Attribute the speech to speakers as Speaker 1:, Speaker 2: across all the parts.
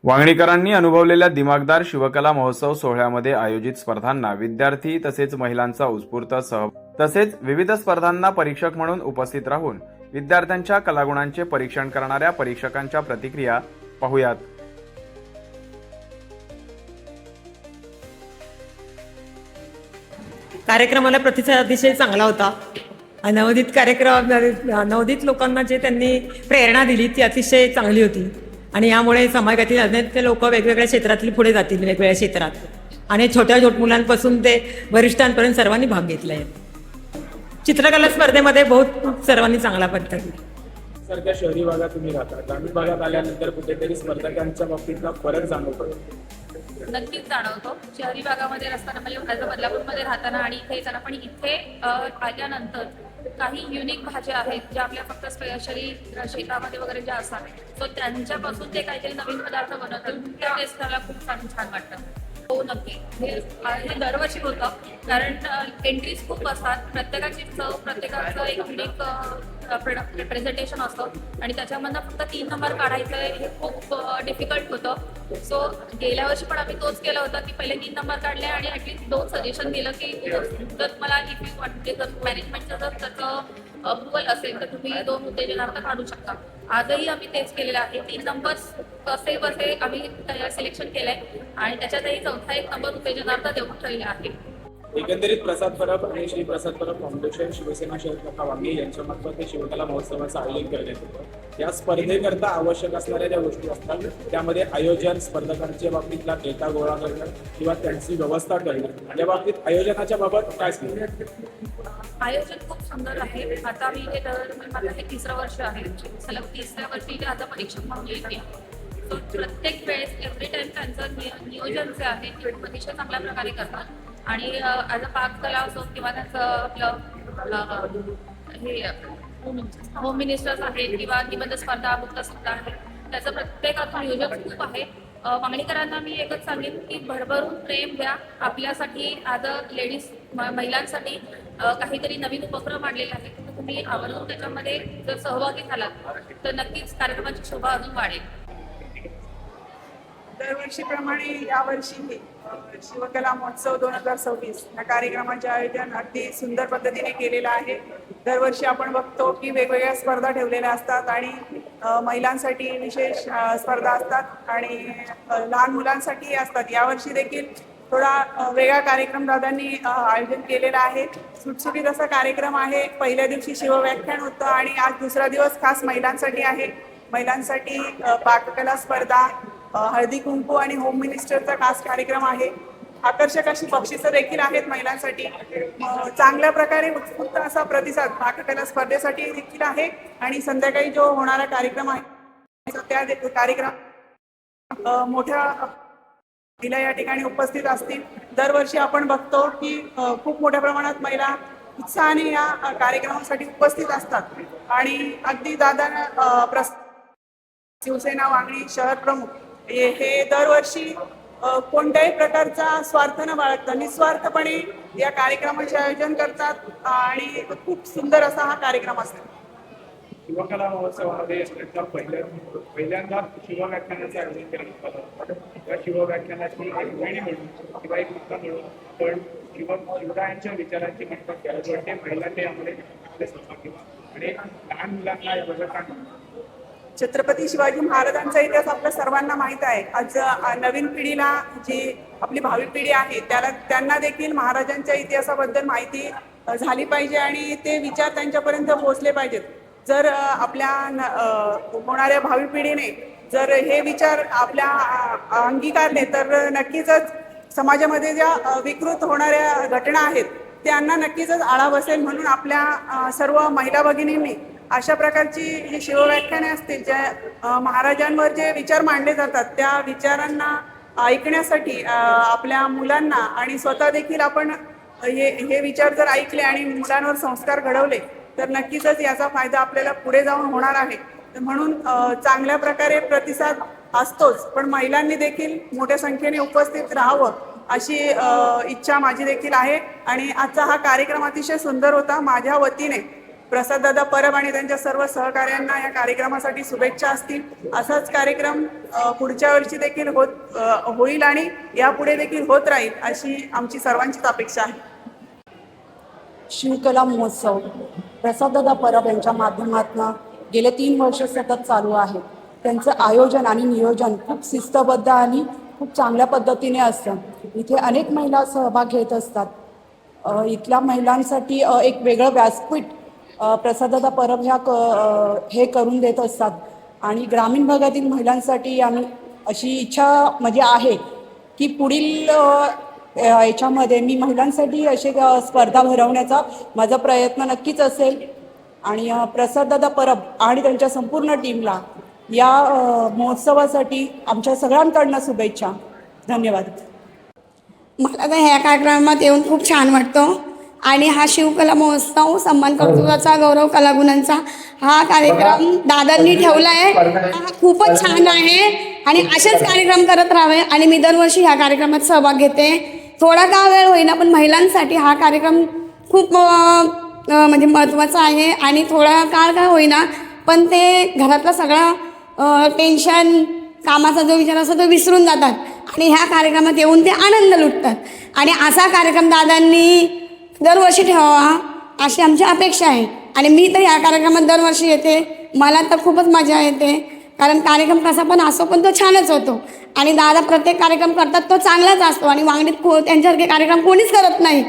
Speaker 1: वांगणीकरांनी अनुभवलेल्या दिमागदार शिवकला महोत्सव सोहळ्यामध्ये आयोजित स्पर्धांना विद्यार्थी तसेच महिलांचा उत्स्फूर्त तसेच विविध स्पर्धांना परीक्षक म्हणून उपस्थित राहून विद्यार्थ्यांच्या कलागुणांचे परीक्षण करणाऱ्या परीक्षकांच्या प्रतिक्रिया पाहूयात।
Speaker 2: कार्यक्रमाला प्रतिसाद अतिशय चांगला होता। नवोदित लोकांना जे त्यांनी प्रेरणा दिली ती अतिशय चांगली होती आणि यामुळे समाजातील अनेक लोक वेगवेगळ्या क्षेत्रातील पुढे जातील। वेगवेगळ्या क्षेत्रात आणि छोट्या मुलांपासून ते वरिष्ठांपर्यंत सर्वांनी भाग घेतला आहे। चित्रकला स्पर्धेमध्ये बहुत सर्वांनी चांगला पद्धत
Speaker 3: सारख्या शहरी भागात तुम्ही राहता, ग्रामीण भागात आल्यानंतर कुठेतरी स्पर्धकांच्या बाबतीतला फरक जाणवतो?
Speaker 4: नक्कीच जाणवतो। शहरी भागामध्ये असताना म्हणजे बदलापूरमध्ये राहताना आणि इथे येताना, पण इथे आल्यानंतर काही युनिक भाज्या आहेत ज्या आपल्या फक्त स्पेशली शेतामध्ये वगैरे ज्या असतात, सो त्यांच्यापासून ते काहीतरी नवीन पदार्थ बनवतात, त्या टेस्ट करायला खूप छान वाटतं। हो नक्की, हे दरवर्षी होतं, कारण एंट्रीज खूप असतात, प्रत्येकाची चव, प्रत्येकाचं एक युनिक प्रेझेंटेशन असतं आणि त्याच्यामधनं फक्त 3 नंबर काढायचं हे खूप डिफिकल्ट होतं। सो गेल्या वर्षी पण आम्ही तोच केला होता की पहिले 3 नंबर काढले आणि ॲटलीस्ट 2 सजेशन दिलं की जर मला इफ यू वाटते जर मॅनेजमेंटचं जर त्याचं अप्रुव्हल असेल तर तुम्ही 2 उत्तेजनार्थ काढू शकता। आजही आम्ही तेच केलेलं आहे। 3 नंबर्स कसे बसे आम्ही सिलेक्शन केलंय आणि त्याच्यातही चौथा 1 नंबर उत्तेजनार्थ देऊन ठेवलेला आहे।
Speaker 3: एकंदरीत प्रसाद परब आणि श्री प्रसाद परब फाउंडेशन, शिवसेना शहर कथा वांगी यांच्यामार्फत शिवकला महोत्सवाचं आयोजन करण्यात येतं। या स्पर्धेकरता आवश्यक असणाऱ्या ज्या गोष्टी असतात त्यामध्ये आयोजन, स्पर्धकांच्या बाबतीतला डेटा गोळा करणं किंवा त्यांची व्यवस्था करणं, या बाबतीत आयोजनाच्या बाबत काय सांगणार?
Speaker 4: आयोजन खूप सुंदर आहे। आता मी माझं हे 3रं वर्ष आहे, सलग 3ऱ्या वर्षी आता परीक्षक म्हणून येते। तो प्रत्येक वेळेस एव्हरी टाइम त्यांचं नियोजन जे आहे ते अतिशय चांगल्या प्रकारे करतात आणि ॲज अ पाककला असो किंवा त्यांचं आपलं हे होम मिनिस्टर्स आहेत किंवा निबंध स्पर्धा, मुक्त स्पर्धा आहे, त्याचं प्रत्येकाचं नियोजन खूप आहे। वांगणीकरांना मी एकच सांगेन की भरभरून प्रेम द्या आपल्यासाठी। ॲज अ लेडीज महिलांसाठी काहीतरी नवीन उपक्रम आणलेले आहेत, तर तुम्ही आवर्जून त्याच्यामध्ये जर सहभागी झालात तर नक्कीच कार्यक्रमाची शोभा अजून वाढेल।
Speaker 5: दरवर्षीप्रमाणे यावर्षी शिवकला महोत्सव 2026 या कार्यक्रमाचे आयोजन अगदी सुंदर पद्धतीने केलेलं आहे। दरवर्षी आपण बघतो की वेगवेगळ्या स्पर्धा ठेवलेल्या असतात आणि महिलांसाठी विशेष स्पर्धा असतात आणि लहान मुलांसाठी असतात। यावर्षी देखील थोडा वेगळा कार्यक्रम दादांनी आयोजन केलेला आहे। सुटसुटीत असा कार्यक्रम आहे। पहिल्या दिवशी शिवव्याख्यान होतं आणि आज दुसरा दिवस खास महिलांसाठी आहे। महिलांसाठी पाककला स्पर्धा, हळदी कुंकू आणि होम मिनिस्टरचा खास कार्यक्रम आहे। आकर्षक अशी बक्षिसं देखील आहेत महिलांसाठी। चांगल्या प्रकारे उत्स्फूर्त असा प्रतिसाद पाककला स्पर्धेसाठी देखील आहे आणि संध्याकाळी जो होणारा कार्यक्रम आहे त्या कार्यक्रम मोठ्या महिला या ठिकाणी उपस्थित असतील। दरवर्षी आपण बघतो की खूप मोठ्या प्रमाणात महिला उत्साहाने या कार्यक्रमासाठी उपस्थित असतात आणि अगदी दादा शिवसेना वांगणी शहर प्रमुख हे दरवर्षी कोणत्याही प्रकारचा स्वार्थ न बाळगता निस्वार्थपणे या कार्यक्रमाचे आयोजन करतात आणि खूप सुंदर असा हा कार्यक्रम असतो।
Speaker 3: शिवकला महोत्सवामध्ये पहिल्यांदा शिवव्याख्यानाचं आयोजन करण्यात आलं। या शिवव्याख्यानाची एक वेळी म्हणून किंवा एक मुद्दा म्हणून पण शिवरायांच्या विचारांची मांडणी करते महिलांनी यामध्ये सहभागी व्हावं आणि लहान मुलांना या बदलांना
Speaker 5: छत्रपती शिवाजी महाराजांचा इतिहास आपल्या सर्वांना माहीत आहे। आज नवीन पिढीला जी आपली भावी पिढी आहे त्यांना देखील महाराजांच्या इतिहासाबद्दल माहिती झाली पाहिजे आणि ते विचार त्यांच्यापर्यंत पोहोचले पाहिजेत। जर आपल्या होणाऱ्या भावी पिढीने जर हे विचार आपल्या अंगीकारले तर नक्कीच समाजामध्ये ज्या विकृत होणाऱ्या घटना आहेत त्यांना नक्कीच आळा बसेल। म्हणून आपल्या सर्व महिला भगिनींनी अशा प्रकारची जी शिवव्याख्याने असतील, ज्या महाराजांवर जे विचार मांडले जातात त्या विचारांना ऐकण्यासाठी आपल्या मुलांना आणि स्वतः देखील आपण हे विचार जर ऐकले आणि मुलांवर संस्कार घडवले तर नक्कीच याचा फायदा आपल्याला पुढे जाऊन होणार आहे। म्हणून चांगल्या प्रकारे प्रतिसाद असतोच, पण महिलांनी देखील मोठ्या संख्येने उपस्थित राहावं अशी इच्छा माझी देखील आहे आणि आजचा हा कार्यक्रम अतिशय सुंदर होता। माझ्या वतीने प्रसाददादा परब आणि त्यांच्या सर्व सहकाऱ्यांना या कार्यक्रमासाठी शुभेच्छा असतील. असाच कार्यक्रम पुढच्या वर्षी देखील होईल आणि यापुढे देखील होत राहील अशी आमची सर्वांचीच अपेक्षा आहे.
Speaker 6: शिवकला महोत्सव प्रसाददादा परब यांच्या माध्यमातून गेले 3 वर्ष सतत चालू आहे. त्यांचं आयोजन आणि नियोजन खूप शिस्तबद्ध आणि खूप चांगल्या पद्धतीने असतं. इथे अनेक महिला सहभाग घेत असतात. इथल्या महिलांसाठी एक वेगळं व्यासपीठ प्रसाददादा परब हे करून देत असतात आणि ग्रामीण भागातील महिलांसाठी आम्ही अशी इच्छा म्हणजे आहे की पुढील याच्यामध्ये मी महिलांसाठी असे स्पर्धा भरवण्याचा माझा प्रयत्न नक्कीच असेल आणि प्रसाददादा परब आणि त्यांच्या संपूर्ण टीमला या महोत्सवासाठी आमच्या सगळ्यांकडनं शुभेच्छा. धन्यवाद.
Speaker 7: मला तर ह्या कार्यक्रमात येऊन खूप छान वाटतं आणि हा शिवकला महोत्सव सन्मान कर्तृत्वाचा गौरव कलागुणांचा हा कार्यक्रम दादांनी ठेवला आहे. हा खूपच छान आहे आणि असेच कार्यक्रम करत राहावे आणि मी दरवर्षी ह्या कार्यक्रमात सहभाग घेते. थोडा का वेळ होईना पण महिलांसाठी हा कार्यक्रम खूप म्हणजे महत्त्वाचा आहे आणि थोडा काळ का होईना पण ते घरातला सगळा टेन्शन कामाचा जो विचार असतो तो विसरून जातात आणि ह्या कार्यक्रमात येऊन ते आनंद लुटतात आणि असा कार्यक्रम दादांनी दरवर्षी ठेवावा अशी आमची अपेक्षा आहे आणि मी तर ह्या कार्यक्रमात दरवर्षी येते. मला तर खूपच मजा येते कारण कार्यक्रम कसा पण असो पण तो छानच होतो आणि दादा प्रत्येक कार्यक्रम करतात तो चांगलाच असतो आणि वांगडीत त्यांच्यासारखे कार्यक्रम कोणीच करत नाही.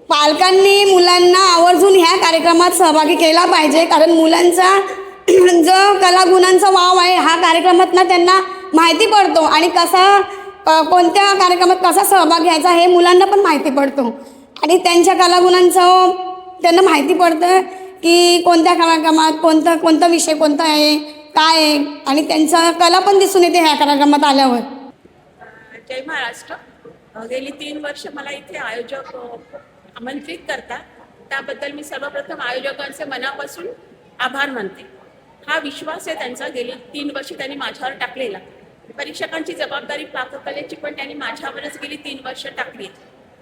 Speaker 7: पालकांनी मुलांना आवर्जून ह्या कार्यक्रमात सहभागी केला पाहिजे कारण मुलांचा जो कलागुणांचा वाव आहे हा कार्यक्रमात ना त्यांना माहिती पडतो आणि कसा कोणत्या कार्यक्रमात कसा सहभाग घ्यायचा हे मुलांना पण माहिती पडतो आणि त्यांच्या कलागुणांचं त्यांना माहिती पडतं की कोणत्या कार्यक्रमात कोणता विषय कोणता आहे काय आहे आणि त्यांचा कला पण दिसून येते ह्या कार्यक्रमात आल्यावर.
Speaker 8: जय महाराष्ट्र. गेली 3 वर्ष मला इथे आयोजक आमंत्रित करतात त्याबद्दल मी सर्वप्रथम आयोजकांचे मनापासून आभार मानते. हा विश्वास आहे त्यांचा गेली 3 वर्ष त्यांनी माझ्यावर टाकलेला. परीक्षकांची जबाबदारी पाककलेची पण त्यांनी माझ्यावरच गेली 3 वर्ष टाकली.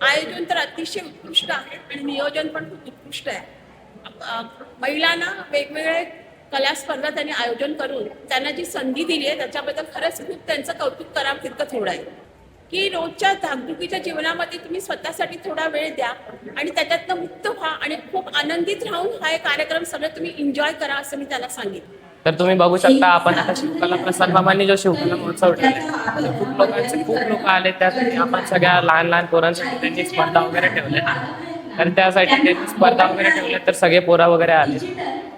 Speaker 8: आयोजन तर अतिशय उत्कृष्ट आहे आणि नियोजन पण खूप उत्कृष्ट आहे. महिलांना वेगवेगळे कला स्पर्धा त्यांनी आयोजन करून त्यांना जी संधी दिली आहे त्याच्याबद्दल खरंच खूप त्यांचं कौतुक करावं तितकं थोडं आहे की रोजच्या धाकधुकीच्या जीवनामध्ये तुम्ही स्वतःसाठी थोडा वेळ द्या आणि त्याच्यातनं मुक्त व्हा आणि खूप आनंदित राहून हा एक कार्यक्रम सगळं तुम्ही एन्जॉय करा असं मी त्याला सांगितलं.
Speaker 9: तर तुम्ही बघू शकता आपण आता शिवकला प्रसाद बाबांनी जो शिवकला महोत्सव ठेवला खूप लोक आले त्यासाठी आपण सगळ्या लहान पोरांसाठी त्यांची स्पर्धा वगैरे ठेवले तर त्यासाठी त्यांनी स्पर्धा वगैरे ठेवले तर सगळे पोरा वगैरे आले.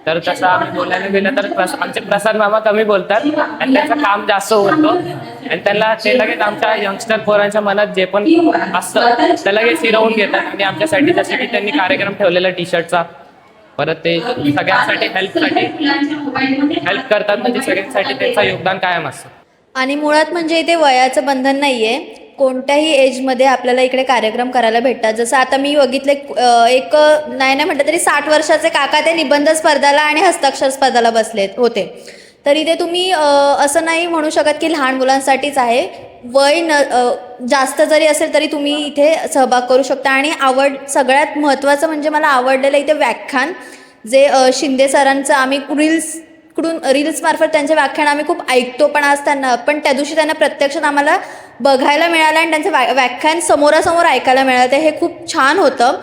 Speaker 9: तर तसं आम्ही बोलायला गेलं तर आमचे प्रसाद मामा कमी बोलतात आणि त्यांचं काम जास्त होतं आणि त्यांना ते लगेच आमच्या यंगस्टर पोरांच्या मनात जे पण असतं ते लगेच हिरवून घेतात आणि आमच्यासाठी जसे की त्यांनी कार्यक्रम ठेवलेला टी-शर्टचा परत ते सगळ्यांसाठी हेल्प करतात म्हणजे सगळ्यांसाठी त्यांचं योगदान कायम असतं.
Speaker 10: आणि मुळात म्हणजे इथे वयाचं बंधन नाहीये. कोणत्याही एजमध्ये आपल्याला इकडे कार्यक्रम करायला भेटतात. जसं आता मी बघितले एक नाही म्हटलं तरी 60 वर्षाचे काका ते निबंध स्पर्धाला आणि हस्ताक्षर स्पर्धाला बसले होते. तर इथे तुम्ही असं नाही म्हणू शकत की लहान मुलांसाठीच आहे. वय जास्त जरी असेल तरी तुम्ही इथे सहभाग करू शकता. आणि सगळ्यात महत्त्वाचं म्हणजे मला आवडलेलं इथे व्याख्यान जे शिंदे सरांचं आम्ही रील्समार्फत त्यांचे व्याख्यान आम्ही खूप ऐकतो पण त्या दिवशी त्यांना प्रत्यक्षात आम्हाला बघायला मिळालं आणि त्यांचं व्याख्यान समोरासमोर ऐकायला मिळालं. हे खूप छान होतं.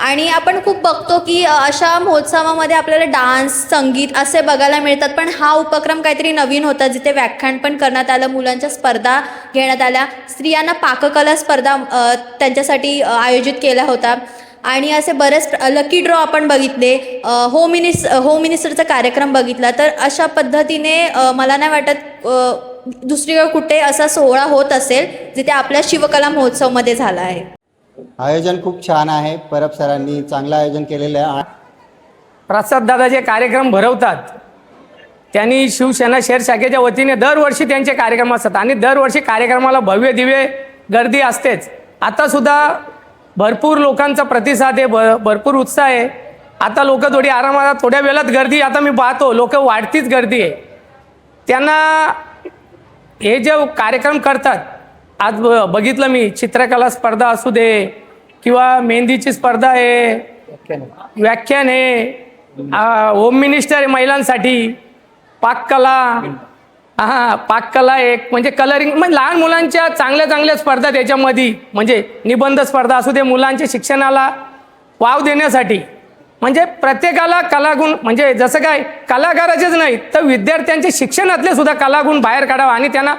Speaker 10: आणि आपण खूप बघतो की अशा महोत्सवामध्ये आपल्याला डान्स संगीत असे बघायला मिळतात पण हा उपक्रम काहीतरी नवीन होता जिथे व्याख्यान पण करण्यात आलं, मुलांच्या स्पर्धा घेण्यात आल्या, स्त्रियांना पाककला स्पर्धा त्यांच्यासाठी आयोजित केला होता आणि असे बरेच लकी ड्रॉ आपण बघितले, होम मिनिस्टरचा कार्यक्रम बघितला. तर अशा पद्धतीने मला नाही वाटत दुसरीकडे कुठे असा सोहळा होत असेल जिथे आपल्या शिवकला महोत्सवमध्ये झाला आहे.
Speaker 11: आयोजन खूप छान आहे. परब सरांनी चांगलं आयोजन केलेलं आहे.
Speaker 12: प्रसाद दादा जे कार्यक्रम भरवतात त्यांनी शिवसेना शहर शाखेच्या वतीने दरवर्षी त्यांचे कार्यक्रम असतात आणि दरवर्षी कार्यक्रमाला भव्य दिव्य गर्दी असतेच. आतासुद्धा भरपूर लोकांचा प्रतिसाद आहे, भरपूर उत्साह आहे. आता लोक थोडी आरामात थोड्या वेळात गर्दी आता मी पाहतो लोक वाढतीच गर्दी आहे. त्यांना हे जे कार्यक्रम करतात आज बघितलं मी चित्रकला स्पर्धा असू दे किंवा मेहंदीची स्पर्धा आहे, व्याख्यान आहे, होम मिनिस्टर आहे महिलांसाठी, पाककला, पाककला एक म्हणजे कलरिंग, म्हणजे लहान मुलांच्या चांगल्या चांगल्या स्पर्धा त्याच्यामध्ये, म्हणजे निबंध स्पर्धा असू दे, मुलांच्या शिक्षणाला वाव देण्यासाठी, म्हणजे प्रत्येकाला कलागुण, म्हणजे जसं काय कलाकाराचेच नाही तर विद्यार्थ्यांचे शिक्षणातले सुद्धा कलागुण बाहेर काढावा आणि त्यांना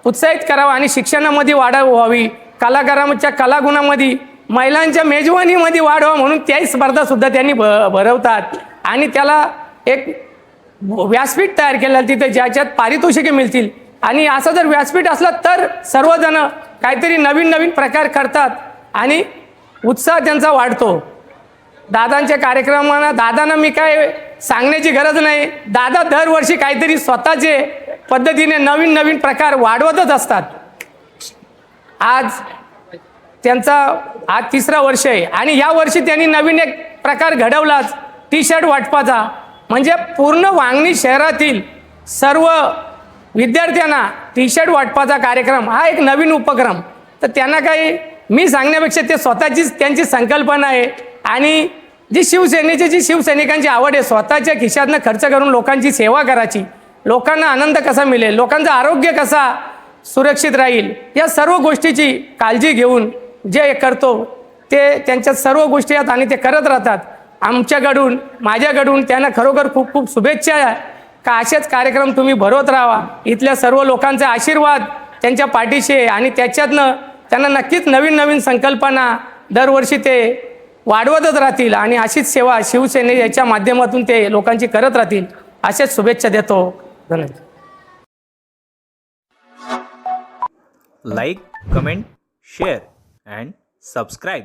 Speaker 12: उत्साहित करावं आणि शिक्षणामध्ये वाढ व्हावी, कलाकारांच्या कलागुणामध्ये महिलांच्या मेजवानीमध्ये वाढ व्हावं म्हणून त्याही स्पर्धासुद्धा त्यांनी भरवतात आणि त्याला एक व्यासपीठ तयार केलं तिथे ज्याच्यात पारितोषिके मिळतील. आणि असं जर व्यासपीठ असलं तर सर्वजण काहीतरी नवीन नवीन प्रकार करतात आणि उत्साह त्यांचा वाढतो. दादांच्या कार्यक्रमांना दादांना मी काय सांगण्याची गरज नाही, दादा दरवर्षी काहीतरी स्वतःचे पद्धतीने नवीन नवीन प्रकार वाढवतच असतात. आज त्यांचा आज 3रं वर्ष आहे आणि या वर्षी त्यांनी नवीन एक प्रकार घडवलाच, टी शर्ट वाटपाचा. म्हणजे पूर्ण वांगणी शहरातील सर्व विद्यार्थ्यांना टी शर्ट वाटपाचा कार्यक्रम हा एक नवीन उपक्रम. तर त्यांना काही मी सांगण्यापेक्षा ते स्वतःचीच त्यांची संकल्पना आहे आणि जी शिवसैनिकांची आवड आहे स्वतःच्या खिशातनं खर्च करून लोकांची सेवा करायची, लोकांना आनंद कसा मिळेल, लोकांचं आरोग्य कसा सुरक्षित राहील, या सर्व गोष्टीची काळजी घेऊन जे करतो ते त्यांच्या सर्व गोष्टी आहेत आणि ते करत राहतात. आमच्याकडून माझ्याकडून त्यांना खरोखर खूप खूप शुभेच्छा आहे का असेच कार्यक्रम तुम्ही भरवत राहा. इथल्या सर्व लोकांचा आशीर्वाद त्यांच्या पाठीशी आहे आणि त्याच्यातनं त्यांना नक्कीच नवीन नवीन संकल्पना दरवर्षी ते वाढवतच राहतील आणि अशीच सेवा शिवसेने याच्या माध्यमातून ते लोकांची करत राहतील अशाच शुभेच्छा देतो. धन्यवाद.
Speaker 13: Like, comment, share and subscribe.